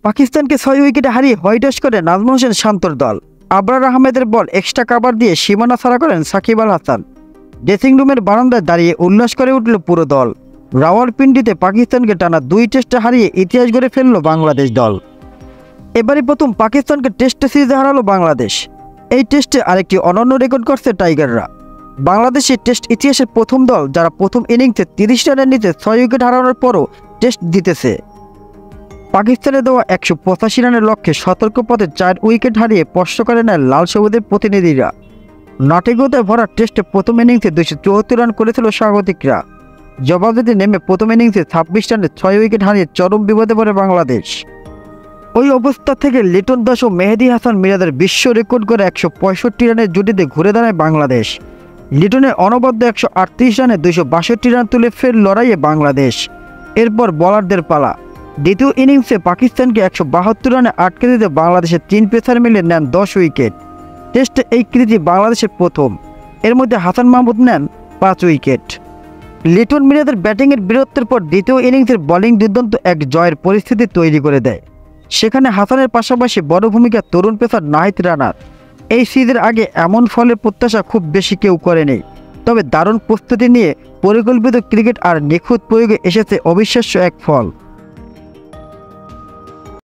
পাকিস্তানকে 6 উইকেটে হারিয়ে হোয়াইট ওয়াশ করে নাজমুল হোসেন শান্তর দল। আবরার আহমেদের বল এক্সট্রা কাভার দিয়ে সীমানা ছাড়া করেন সাকিব আল হাসান। ড্রেসিং রুমের বারান্দায় দাঁড়িয়ে উল্লাস করে উঠল পুরো দল। রাওয়ালপিন্ডিতে পাকিস্তানকে টানা 2 টেস্টে হারিয়ে ইতিহাস গড়ে ফেলল বাংলাদেশ দল। এবারই প্রথম পাকিস্তানকে টেস্ট সিরিজে হারালো বাংলাদেশ। এই টেস্টে আরেকটি অনন্য রেকর্ড করছে টাইগাররা। বাংলাদেশের টেস্ট ইতিহাসের প্রথম দল যারা প্রথম ইনিংসে 30 রানের নিচে 6 উইকেট হারানোর পরও টেস্ট জিতেছে। পাকিস্তানে দেওয়া 185 রানের লক্ষ্যে সতর্ক পথে 4 উইকেট হারিয়ে স্পর্শ করে নেয় লাল সবুজের প্রতিনিধিরা। নাটকীয়তায় ভরা টেস্টে প্রথম ইনিংসে 274 রান করেছিল স্বাগতিকরা। জবাব দিতে নেমে প্রথম ইনিংসে 26 রানে 6 উইকেট হারিয়ে চরম বিপদে পড়ে বাংলাদেশ। ওই অবস্থা থেকে লিটন দাস ও মেহেদী হাসান মিরাজের বিশ্ব রেকর্ড করে 165 রানের জুটিতে ঘুরে দাঁড়ায় বাংলাদেশ। লিটনের অনবদ্য 138 রানে 262 রান তুলে ফের লড়াইয়ে বাংলাদেশ। এরপর বোলারদের পালা। দ্বিতীয় ইনিংসে পাকিস্তানকে 172 রানে আটকে দিতে বাংলাদেশের 3 পেসার মিলে নেন 10 উইকেট। টেস্টে এই কৃতি বাংলাদেশের প্রথম। এর মধ্যে হাসান মাহমুদ নেন 5 উইকেট। লিটন মিরাজের ব্যাটিংয়ের বীরত্বের পর দ্বিতীয় ইনিংসের বোলিং দুর্দান্ত এক জয়ের পরিস্থিতি তৈরি করে দেয়। সেখানে হাসানের পাশাপাশি বড় ভূমিকা তরুণ পেসার নাহিদ রানার। এই সিরিজের আগে এমন ফলের প্রত্যাশা খুব বেশি কেউ করেনি। তবে দারুণ প্রস্তুতি নিয়ে পরিকল্পিত ক্রিকেট আর নিখুঁত প্রয়োগে এসেছে অবিশ্বাস্য এক ফল।